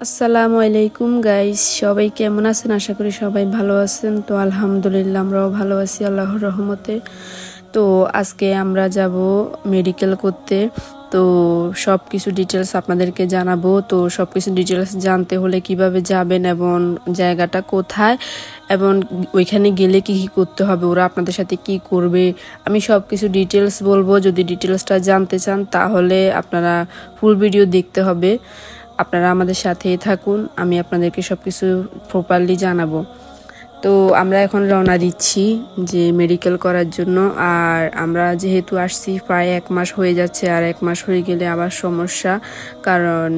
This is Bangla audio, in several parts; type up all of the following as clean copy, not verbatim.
আসসালামু আলাইকুম গাইস, সবাই কেমন আছেন? আশা করি সবাই ভালো আছেন। তো আলহামদুলিল্লাহ আমরাও ভালো আছি আল্লাহর রহমতে। তো আজকে আমরা যাব মেডিকেল করতে। তো সব কিছু ডিটেলস আপনাদেরকে জানাবো। তো সব কিছু ডিটেলস জানতে হলে কিভাবে যাবেন এবং জায়গাটা কোথায় এবং ওইখানে গেলে কি কি করতে হবে, ওরা আপনাদের সাথে কি করবে, আমি সব কিছু ডিটেলস বলবো। যদি ডিটেলসটা জানতে চান তাহলে আপনারা ফুল ভিডিও দেখতে হবে। আপনারা আমাদের সাথেই থাকুন, আমি আপনাদেরকে সব কিছু প্রপারলি জানাবো। তো আমরা এখন রওনা দিচ্ছি যে মেডিকেল করার জন্য। আর আমরা যেহেতু আসছি প্রায় 1 মাস হয়ে যাচ্ছে, আর 1 মাস হয়ে গেলে আবার সমস্যা, কারণ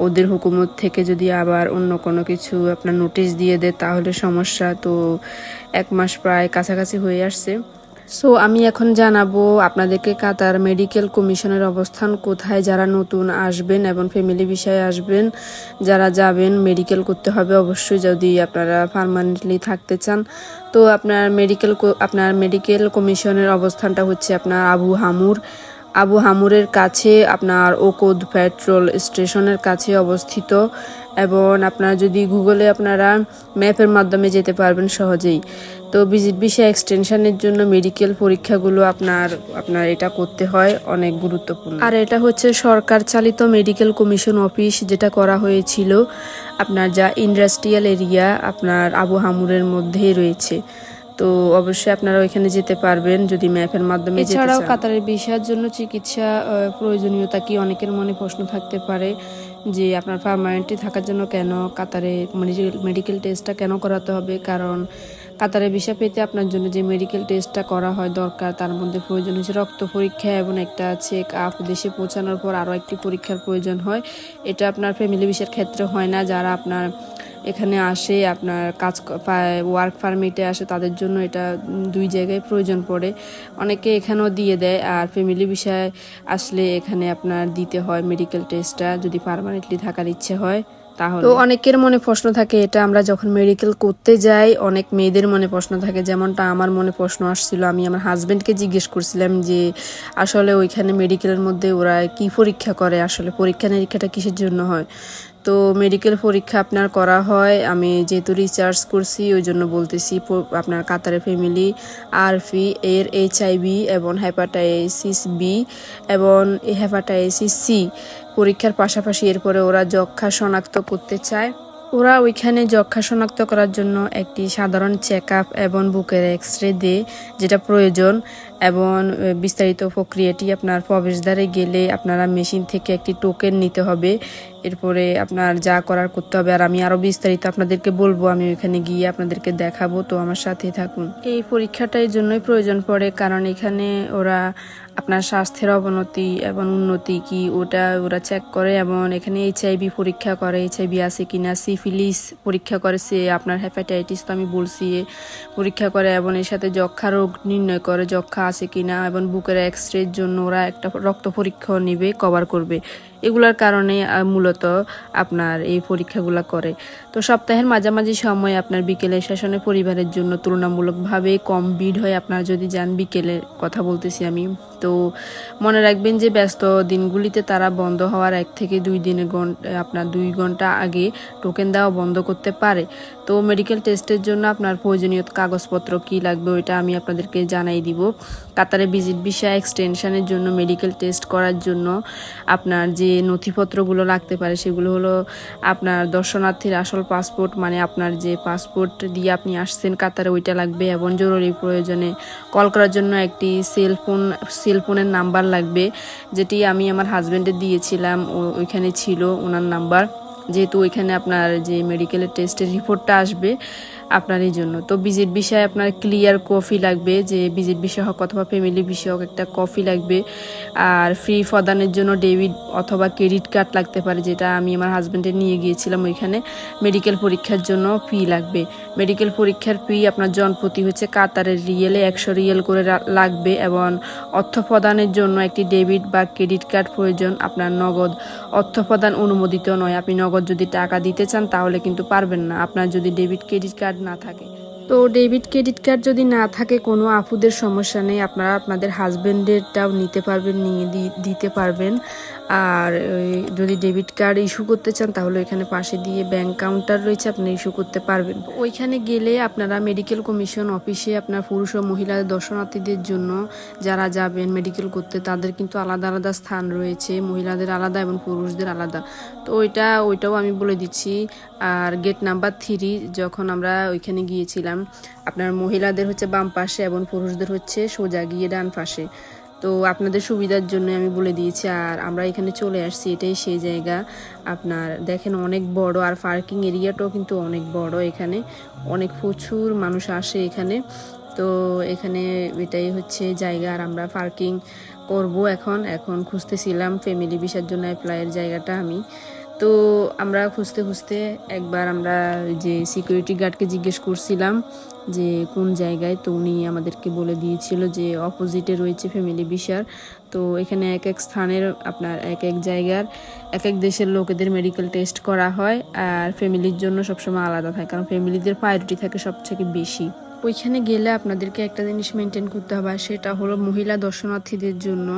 ওদের হুকুমত থেকে যদি আবার অন্য কোনো কিছু আপনার নোটিশ দিয়ে দেয় তাহলে সমস্যা। তো 1 মাস প্রায় কাছাকাছি হয়ে আসছে। সো আমি এখন জানাবো আপনাদেরকে কাতার মেডিকেল কমিশনের অবস্থান কোথায়। যারা নতুন আসবেন এবং ফ্যামিলি বিষয়ে আসবেন, যারা যাবেন মেডিকেল করতে হবে অবশ্যই, যদি আপনারা পার্মানেন্টলি থাকতে চান। তো আপনার মেডিকেল কমিশনের অবস্থানটা হচ্ছে আপনার আবু হামুরের কাছে, আপনার ওকোদ পেট্রোল স্টেশনের কাছে অবস্থিত। এবং আপনারা যদি গুগলে আপনারা ম্যাপের মাধ্যমে যেতে পারবেন সহজেই। তো ভিজিট ভিসা এক্সটেনশনের জন্য মেডিকেল পরীক্ষাগুলো আপনার এটা করতে হয়, অনেক গুরুত্বপূর্ণ। আর এটা হচ্ছে সরকার চালিত মেডিকেল কমিশন অফিস, যেটা করা হয়েছিল আপনার যা ইন্ডাস্ট্রিয়াল এরিয়া আপনার আবু হামুরের মধ্যেই রয়েছে। তো অবশ্যই আপনারা ওইখানে যেতে পারবেন যদি ম্যাপের মাধ্যমে যেতে চান। এছাড়াও কাতারের ভিসার জন্য চিকিৎসা প্রয়োজনীয়তা কি, অনেকের মনে প্রশ্ন থাকতে পারে যে আপনার পার্মানেন্টলি থাকার জন্য কেন কাতারে মেডিকেল টেস্টটা কেন করাতে হবে। কারণ কাতারে ভিসা পেতে আপনার জন্য যে মেডিকেল টেস্টটা করা হয় দরকার, তার মধ্যে প্রয়োজন হচ্ছে রক্ত পরীক্ষা এবং একটা চেক আপ। দেশে পৌঁছানোর পর আরও একটি পরীক্ষার প্রয়োজন হয়। এটা আপনার ফ্যামিলি ভিসার ক্ষেত্রে হয় না। যারা আপনার এখানে আসে আপনার ওয়ার্ক পারমিটে আসে, তাদের জন্য এটা 2 জায়গায় প্রয়োজন পড়ে। অনেকে এখানেও দিয়ে দেয়, আর ফ্যামিলি বিষয়ে আসলে এখানে আপনার দিতে হয় মেডিকেল টেস্টটা, যদি পার্মানেন্টলি থাকার ইচ্ছে হয় তাহলে। তো অনেকের মনে প্রশ্ন থাকে, এটা আমরা যখন মেডিকেল করতে যাই অনেক মেয়েদের মনে প্রশ্ন থাকে, যেমনটা আমার মনে প্রশ্ন আসছিল। আমি আমার হাজবেন্ডকে জিজ্ঞেস করছিলাম যে আসলে ওইখানে মেডিকেলের মধ্যে ওরা কি পরীক্ষা করে, আসলে পরীক্ষা নিরীক্ষাটা কিসের জন্য হয়। তো মেডিকেল পরীক্ষা আপনার করা হয়, আমি যেহেতু রিসার্চ করছি ওই জন্য বলতেছি। আপনার কাতারে ফ্যামিলি আরফি এর HIV এবং হেপাটাইটিস বি এবং হেপাটাইটিস সি পরীক্ষার পাশাপাশি এরপরে ওরা যক্ষ্মা শনাক্ত করতে চায়। ওরা ওইখানে যক্ষ্মা শনাক্ত করার জন্য একটি সাধারণ চেক আপ এবং বুকের এক্সরে দেয়, যেটা প্রয়োজন। এবং বিস্তারিত প্রক্রিয়াটি আপনার প্রবেশদ্বারে গেলে আপনারা মেশিন থেকে একটি টোকেন নিতে হবে। এরপরে আপনার যা করার করতে হবে। আর আমি আরও বিস্তারিত আপনাদেরকে বলবো, আমি ওইখানে গিয়ে আপনাদেরকে দেখাবো। তো আমার সাথেই থাকুন। এই পরীক্ষাটা এই জন্যই প্রয়োজন পড়ে কারণ এখানে ওরা আপনার স্বাস্থ্যের অবনতি এবং উন্নতি কি ওরা চেক করে। এবং এখানে HIV পরীক্ষা করে, HIV আছে কিনা, সিফিলিস পরীক্ষা করে, আপনার হেপাটাইটিস তো আমি বলছি পরীক্ষা করে, এবং এর সাথে যক্ষ্মা রোগ নির্ণয় করে, যক্ষ্মা আছে কিনা। এবং বুকের এক্সরের জন্য ওরা একটা রক্ত পরীক্ষা নিবে, কভার করবে। এগুলার কারণে মূলত আপনার এই পরীক্ষাগুলো করে। তো সপ্তাহের মাঝামাঝি সময় আপনার বিকেলের সেশনে পরিবারের জন্য তুলনামূলকভাবে কম ভিড় হয়। আপনারা যদি যান, বিকেলের কথা বলতেছি আমি। তো মনে রাখবেন যে ব্যস্ত দিনগুলিতে তারা বন্ধ হওয়ার 1 থেকে 2 দিনের আপনার 2 ঘন্টা আগে টোকেন দেওয়া বন্ধ করতে পারে। তো মেডিকেল টেস্টের জন্য আপনার প্রয়োজনীয় কাগজপত্র কি লাগবে ওইটা আমি আপনাদেরকে জানাই দিব। কাতারে ভিজিট ভিসা এক্সটেনশনের জন্য মেডিকেল টেস্ট করার জন্য আপনার যে নথিপত্রগুলো লাগতে পারে সেগুলো হলো আপনার দর্শনার্থীর আসল পাসপোর্ট, মানে আপনার যে পাসপোর্ট দিয়ে আপনি আসছেন কাতারে ওইটা লাগবে। এবং জরুরি প্রয়োজনে কল করার জন্য একটি সেলফোনের নাম্বার লাগবে, যেটি আমি আমার হাজব্যান্ডের দিয়েছিলাম, ওইখানে ছিল ওনার নাম্বার। যেহেতু ওইখানে আপনার যে মেডিকেলের টেস্টের রিপোর্টটা আসবে আপনার এই জন্য। তো ভিজিট বিষয়ে আপনার ক্লিয়ার কপি লাগবে, যে ভিজিট বিষয় হোক অথবা ফ্যামিলি বিষয় হোক, একটা কপি লাগবে। আর ফ্রি প্রদানের জন্য ডেবিট অথবা ক্রেডিট কার্ড লাগতে পারে, যেটা আমি আমার হাজব্যান্ডের নিয়ে গিয়েছিলাম ওইখানে। মেডিকেল পরীক্ষার জন্য ফি লাগবে। মেডিকেল পরীক্ষার ফি আপনার জনপ্রতি হচ্ছে কাতারের রিয়েলে 100 রিয়েল করে লাগবে। এবং অর্থ প্রদানের জন্য একটি ডেবিট বা ক্রেডিট কার্ড প্রয়োজন। আপনার নগদ অর্থ প্রদান অনুমোদিত নয়। আপনি নগদ যদি টাকা দিতে চান তাহলে কিন্তু পারবেন না, আপনার যদি ডেবিট ক্রেডিট কার্ড না থাকে। তো ডেবিট ক্রেডিট কার্ড যদি না থাকে কোনো আপুদের সমস্যা নেই, আপনারা আপনাদের হাজব্যান্ডেরটাও নিতে পারবেন, নিয়ে দিতে পারবেন। আর যদি ডেবিট কার্ড ইস্যু করতে চান তাহলে এখানে পাশে দিয়ে ব্যাংক কাউন্টার রয়েছে, আপনি ইস্যু করতে পারবেন। ওইখানে গেলে আপনারা মেডিকেল কমিশন অফিসে আপনার পুরুষ ও মহিলা দর্শনার্থীদের জন্য যারা যাবেন মেডিকেল করতে তাদের কিন্তু আলাদা আলাদা স্থান রয়েছে, মহিলাদের আলাদা এবং পুরুষদের আলাদা। তো ওইটাও আমি বলে দিচ্ছি। আর গেট নাম্বার 3 যখন আমরা ওইখানে গিয়েছিলাম, আপনার মহিলাদের হচ্ছে বাম পাশে এবং পুরুষদের হচ্ছে সোজা গিয়ে ডান পাশে। তো আপনাদের সুবিধার জন্য আমি বলে দিয়েছি। আর আমরা এখানে চলে আসছি, এটাই সেই জায়গা। আপনার দেখেন অনেক বড়, আর পার্কিং এরিয়াটাও কিন্তু অনেক বড়। এখানে অনেক প্রচুর মানুষ আসে এখানে। তো এখানে এটাই হচ্ছে জায়গা। আর আমরা পার্কিং করব এখন খুঁজতেছিলাম ফ্যামিলি ভিসার জন্য অ্যাপ্লাইয়ের জায়গাটা আমি। তো আমরা খুঁজতে খুঁজতে একবার আমরা যে সিকিউরিটি গার্ডকে জিজ্ঞেস করছিলাম যে কোন জায়গায়, তো উনি আমাদেরকে বলে দিয়েছিল যে অপোজিটে রয়েছে ফ্যামিলি ভিসার। তো এখানে এক এক স্থানের আপনার এক এক জায়গার এক এক দেশের লোকেদের মেডিকেল টেস্ট করা হয়, আর ফ্যামিলির জন্য সবসময় আলাদা থাকে, কারণ ফ্যামিলিদের প্রায়োরিটি থাকে সবথেকে বেশি। ওইখানে গেলে আপনাদেরকে একটা জিনিস মেনটেন করতে হবে, সেটা হলো মহিলা দর্শনার্থীদের জন্য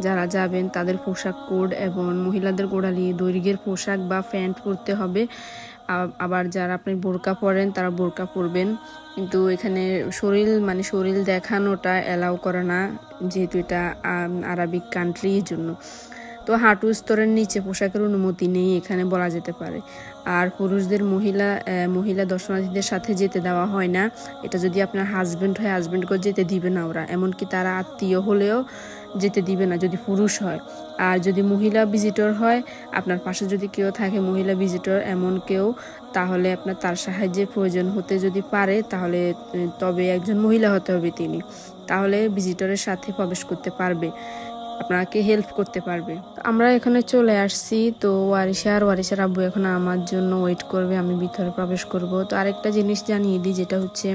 যারা যাবেন তাদের পোশাক কোড এবং মহিলাদের গোড়ালি দৈর্ঘ্যের পোশাক বা প্যান্ট পরতে হবে। আবার যারা আপনি বোরকা পরেন তারা বোরকা পরবেন, কিন্তু এখানে শরীর দেখানোটা অ্যালাউ করে না, যেহেতু এটা আরবিক কান্ট্রির জন্য। তো হাঁটু স্তরের নিচে পোশাকের অনুমতি নেই এখানে বলা যেতে পারে। আর পুরুষদের মহিলা দর্শনার্থীদের সাথে যেতে দেওয়া হয় না। এটা যদি আপনার হাজব্যান্ড হয়, হাজব্যান্ডকেও যেতে দিবে না ওরা, এমনকি তারা আত্মীয় হলেও যেতে দিবে না যদি পুরুষ হয়। আর যদি মহিলা ভিজিটর হয়, আপনার পাশে যদি কেউ থাকে মহিলা ভিজিটর এমন কেউ, তাহলে আপনার তার সাহায্যের প্রয়োজন হতে যদি পারে তাহলে তবে একজন মহিলা হতে হবে তিনি, তাহলে ভিজিটরের সাথে প্রবেশ করতে পারবে, আপনাকে হেল্প করতে পারবে। আমরা এখানে চলে আসছি। তো ওয়ারিশার আব্বু এখন আমার জন্য ওয়েট করবে, আমি ভিতরে প্রবেশ করব। তো আরেকটা জিনিস জানিয়ে দিই, যেটা হচ্ছে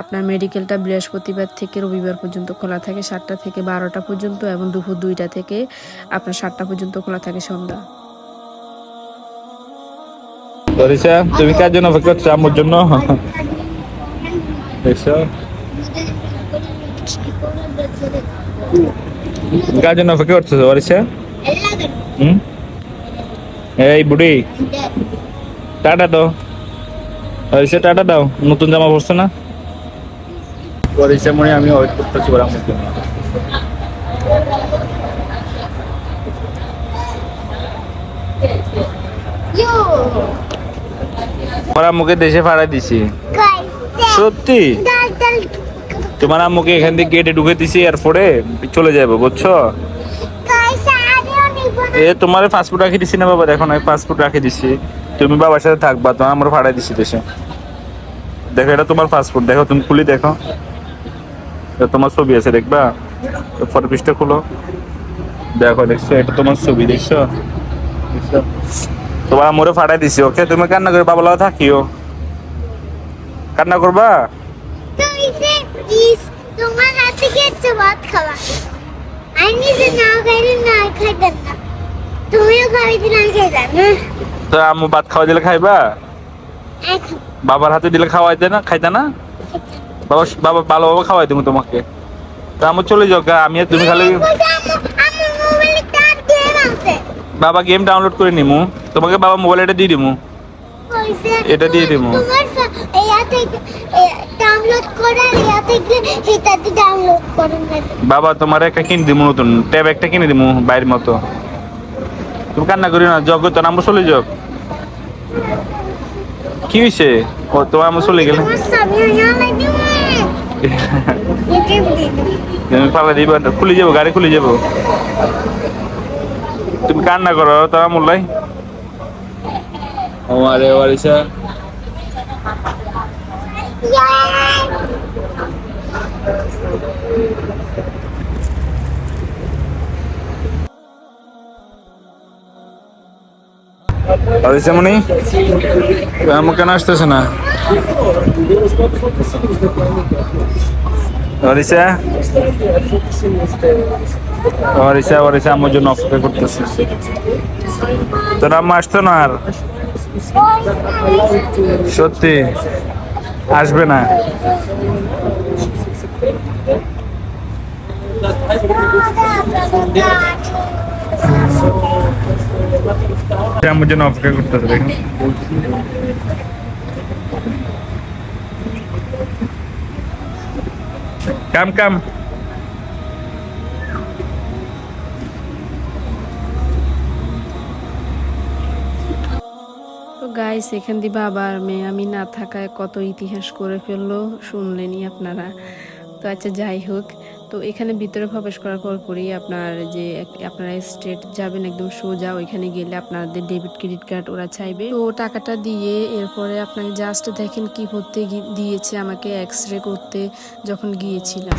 আপনার মেডিকেলটা বৃহস্পতিবার থেকে রবিবার পর্যন্ত খোলা থাকে 7টা থেকে 12টা পর্যন্ত, এবং দুপুর 2টা থেকে আপনার 7টা পর্যন্ত খোলা থাকে সন্ধ্যা। তুমি কার জন্য অপেক্ষা করছো? আম্মুর জন্য? দেখছো কার জন্য অপেক্ষা করছো ওরিসা? এই বুড়ি টাটা দাও, ওরিসা টাটা দাও। নতুন জামা পরছো না? ওরিসা মনে আমি ওয়েট করতেছি ওর আম্মুর জন্য। তোমার আম্মুকে দেশে ফাড়াই দিছি। সত্যি? তোমার আম্মুকে এখান থেকে গেটে ঢুকে দিছি, এয়ারপোর্টে চলে যাবো, বুঝছো? তোমার পাসপোর্ট রাখি দিছি না বাবা, দেখো না পাসপোর্ট রাখি দিছি, তুমি বাবার সাথে থাকবা, তোমার আমরা ফাড়াই দিছি দেশে। দেখো এটা তোমার পাসপোর্ট, দেখো তুমি খুলি দেখো, তোমার ছবি আছে দেখবা, ফটো পিসটা খুলো দেখো, দেখছো এটা তোমার ছবি, দেখছো? তোমার মোড়ে ফাটাই দিছি। ওকে তুমি কান্না করে বাবা লাগা থাকিও, কান্না করবা? তোমার হাতে কেটে ভাত খাওয়া আমি নিজে না খাইলে না খাইতেন না, তুমিও খাইতে না খাইতেন না। তো আম্মু ভাত খাওয়া দিলে খাইবা? বাবার হাতে দিলে খাওয়াইতে না, খাইতে না? বাবা ভালোভাবে খাওয়াই দেবো তোমাকে। তো আম্মু চলে যাও, আমি আর তুমি খালি। বাবা গেম ডাউনলোড করে নিমু, তোমাকে বাবা মোবাইল এটা দিয়ে দিমু, এটা দিয়ে দিমু। বাবা তোমার একটা কিনে দিমু, নতুন ট্যাব একটা কিনে দিমু বাইরের মতো। তুমি কান্না করি না, জগ তো নাম্বার চলে যাও। কি হয়েছে? ও তোমার আমার চলে গেলে তুমি পালা দিবা, খুলে যাবো, গাড়ি খুলে যাবো। তুমি কান্না করো তারা মোল্লাই। ও আরে ওয়ারিসা ওয়ারিসা মনি আমার কেন আসতেছে না? ওয়ারিসা ওয়ারিসা ওয়ারিসা আমার জন্য অপেক্ষা করতেছে। তোর আম্মা আসতো না আর? সত্যি আসবে না? আমার জন্য অপেক্ষা করতেছে দেখুন। কাম কাম তো গাইস এখান দিয়ে বাবার মেয়ে আমি না থাকায় কত ইতিহাস করে ফেললো শুনলেনি আপনারা। তো আচ্ছা যাই হোক, তো এখানে ভিতরে প্রবেশ করার পর পরই আপনার যে আপনারা স্ট্রেট যাবেন একদম সোজা, ওইখানে গেলে আপনাদের ডেবিট ক্রেডিট কার্ড ওরা চাইবে। তো টাকাটা দিয়ে এরপরে আপনাকে জাস্ট দেখেন কি করতে দিয়েছে আমাকে, এক্স রে করতে যখন গিয়েছিলাম।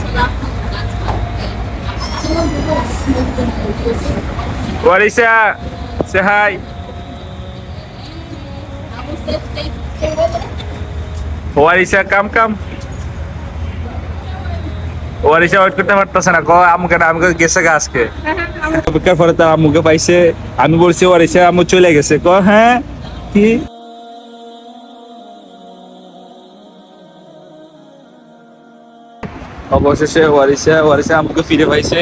ওয়ারিসা সে হাই। ওয়ারিসা কাম কাম। ওয়ারিসা ওয়েট করতে পারতেছে না, আমাকে গেছে গা আজকে অপেক্ষার পরে তার আম্মুকে পাইছে। আমি বলছি ওয়ারিসা আম্মু চলে গেছে, হ্যাঁ কি অবশেষে ওয়ারিসা আম্মুকে ফিরে পাইছে।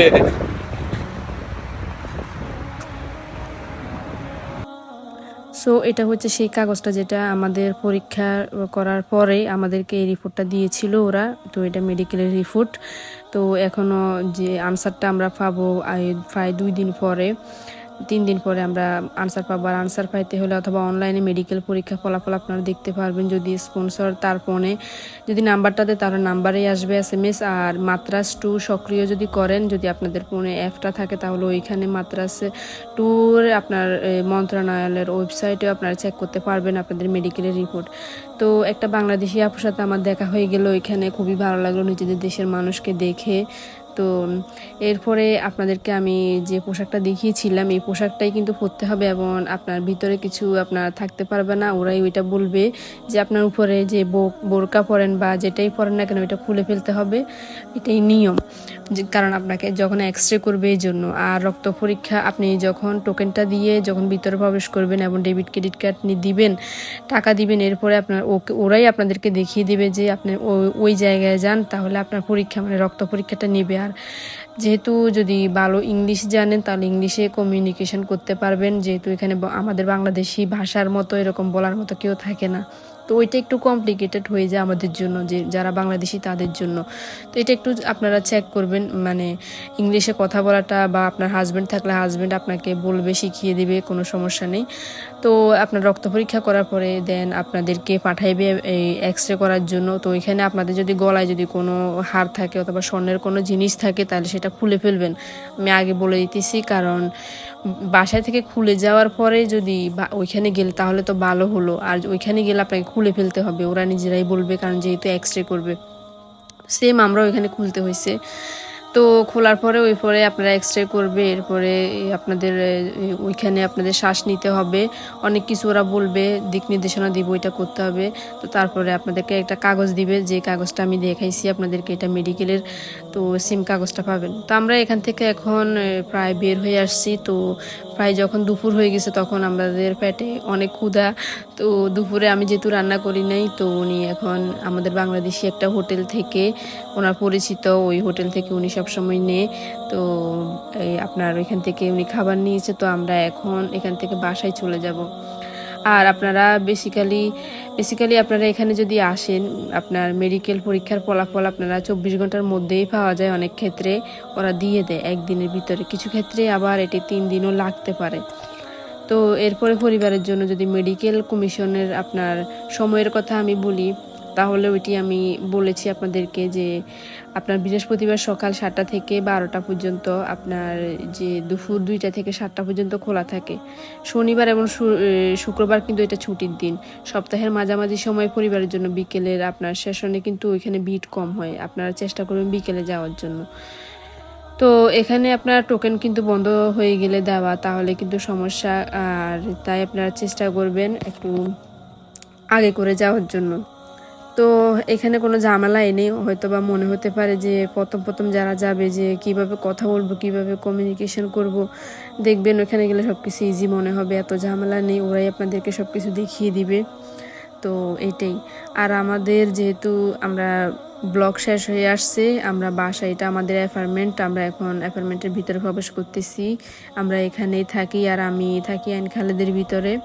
সো এটা হচ্ছে সেই কাগজটা যেটা আমাদের পরীক্ষা করার পরে আমাদেরকে এই রিপোর্টটা দিয়েছিল ওরা। তো এটা মেডিকেলের রিপোর্ট। তো এখনও যে আনসারটা আমরা পাবো প্রায় 2 দিন পরে, 3 দিন পরে আমরা আনসার পাবো। আর আনসার পাইতে হলে অথবা অনলাইনে মেডিকেল পরীক্ষা ফলাফল আপনারা দেখতে পারবেন। যদি স্পন্সর তার ফোনে যদি নাম্বারটা দেয় তাহলে নাম্বারেই আসবে SMS। আর মাত্রাস 2 সক্রিয় যদি করেন, যদি আপনাদের ফোনে অ্যাপটা থাকে তাহলে ওইখানে মাত্রাস 2 আপনার মন্ত্রণালয়ের ওয়েবসাইটে আপনারা চেক করতে পারবেন আপনাদের মেডিকেলের রিপোর্ট। তো একটা বাংলাদেশি আপুর সাথে আমার দেখা হয়ে গেল ওইখানে, খুবই ভালো লাগলো নিজেদের দেশের মানুষকে দেখে। তো এরপরে আপনাদেরকে আমি যে পোশাকটা দেখিয়েছিলাম এই পোশাকটাই কিন্তু পরতে হবে, এবং আপনার ভিতরে কিছু আপনার থাকতে পারবে না। ওরাই ওইটা বলবে যে আপনার উপরে যে বোরকা পরেন বা যেটাই পরেন না কেন ওইটা খুলে ফেলতে হবে, এটাই নিয়ম। কারণ আপনাকে যখন এক্স-রে করবে এই জন্য। আর রক্ত পরীক্ষা আপনি যখন টোকেনটা দিয়ে যখন ভিতরে প্রবেশ করবেন এবং ডেবিট ক্রেডিট কার্ড দিবেন, টাকা দিবেন, এরপরে আপনার ওরাই আপনাদেরকে দেখিয়ে দিবে যে আপনি ওই জায়গায় যান, তাহলে আপনার পরীক্ষা মানে রক্ত পরীক্ষাটা নেবে। আর যেহেতু যদি ভালো ইংলিশ জানেন তাহলে ইংলিশে কমিউনিকেশন করতে পারবেন, যেহেতু এখানে আমাদের বাংলাদেশি ভাষার মতো এরকম বলার মতো কেউ থাকে না। তো ওইটা একটু কমপ্লিকেটেড হয়ে যায় আমাদের জন্য, যে যারা বাংলাদেশি তাদের জন্য। তো এটা একটু আপনারা চেক করবেন, মানে ইংলিশে কথা বলাটা, বা আপনার হাজব্যান্ড থাকলে হাজব্যান্ড আপনাকে বলবে, শিখিয়ে দিবে, কোনো সমস্যা নেই। তো আপনার রক্ত পরীক্ষা করার পরে দেন আপনাদেরকে পাঠাইবে এই এক্স-রে করার জন্য। তো এখানে আপনাদের যদি গলায় যদি কোনো হার থাকে অথবা স্বর্ণের কোনো জিনিস থাকে তাহলে সেটা খুলে ফেলবেন। আমি আগে বলে দিতেছি, কারণ বাসায় থেকে খুলে যাওয়ার পরে যদি ওইখানে গেলে তাহলে তো ভালো হলো, আর ওইখানে গেলে আপনাকে খুলে ফেলতে হবে, ওরা নিজেরাই বলবে, কারণ যেহেতু এক্স-রে করবে। সেম আমরা ওইখানে খুলতে হয়েছে। তো খোলার পরে ওই পরে আপনারা এক্স-রে করবে, এরপরে আপনাদের ওইখানে আপনাদের শ্বাস নিতে হবে, অনেক কিছু ওরা বলবে, দিক নির্দেশনা দিব, ওইটা করতে হবে। তো তারপরে আপনাদেরকে একটা কাগজ দিবে, যে কাগজটা আমি দেখাইছি আপনাদেরকে, এটা মেডিকেলের। তো সিম কাগজটা পাবেন। তো আমরা এখান থেকে এখন প্রায় বের হয়ে আসছি। তো প্রায় যখন দুপুর হয়ে গেছে তখন আমাদের পেটে অনেক ক্ষুধা। তো দুপুরে আমি যেহেতু রান্না করি নাই, তো উনি এখন আমাদের বাংলাদেশি একটা হোটেল থেকে, ওনার পরিচিত ওই হোটেল থেকে উনি সবসময় নেয়। তো আপনার ওইখান থেকে উনি খাবার নিয়েছে। তো আমরা এখন এখান থেকে বাসায় চলে যাব। আর আপনারা বেসিক্যালি আপনারা এখানে যদি আসেন, আপনার মেডিকেল পরীক্ষার ফলাফল আপনারা 24 ঘন্টার মধ্যেই পাওয়া যায়। অনেক ক্ষেত্রে ওরা দিয়ে দেয় একদিনের ভিতরে, কিছু ক্ষেত্রে আবার এটি 3 দিনও লাগতে পারে। তো এরপরে পরিবারের জন্য যদি মেডিকেল কমিশনের আপনার সময়ের কথা আমি বলি, তাহলে ওইটি আমি বলেছি আপনাদেরকে যে আপনার বৃহস্পতিবার সকাল 7টা থেকে 12টা পর্যন্ত, আপনার যে দুপুর 2টা থেকে 7টা পর্যন্ত খোলা থাকে। শনিবার এবং শুক্রবার কিন্তু এটা ছুটির দিন। সপ্তাহের মাঝামাঝি সময় পরিবারের জন্য বিকেলের আপনার সেশনে কিন্তু ওইখানে ভিড় কম হয়, আপনারা চেষ্টা করবেন বিকেলে যাওয়ার জন্য। তো এখানে আপনার টোকেন কিন্তু বন্ধ হয়ে গেলে দেওয়া, তাহলে কিন্তু সমস্যা। আর তাই আপনারা চেষ্টা করবেন একটু আগে করে যাওয়ার জন্য। তো এখানে কোনো ঝামেলা এনে হয়তো বা মনে হতে পারে যে প্রথম যারা যাবে যে কিভাবে কথা বলবো, কিভাবে কমিউনিকেশন করব, দেখবেন ওখানে গেলে সব কিছু ইজি মনে হবে, এত ঝামেলা নেই, ওরাই আপনাদেরকে সব কিছু দেখিয়ে দিবে। তো এইটাই। আর আমাদের যেহেতু আমরা ব্লগ শেষ হয়ে আসছে, আমরা বাসায়, এটা আমাদের অ্যাপার্টমেন্ট, আমরা এখন অ্যাপার্টমেন্টের ভিতরে প্রবেশ করতেছি। আমরা এখানেই থাকি আর আমি থাকি আইন খালেদের ভিতরে।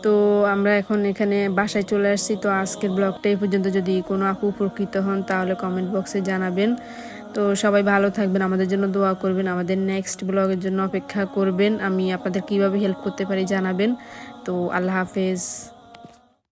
তো আমরা এখন এখানে বাসায় চলে আসছি। তো আজকের ব্লগটা এই পর্যন্ত। যদি কোনো আপু উপকৃত হন তাহলে কমেন্ট বক্সে জানাবেন। তো সবাই ভালো থাকবেন, আমাদের জন্য দোয়া করবেন, আমাদের নেক্সট ব্লগের জন্য অপেক্ষা করবেন। আমি আপনাদের কিভাবে হেল্প করতে পারি জানাবেন। তো আল্লাহ হাফেজ।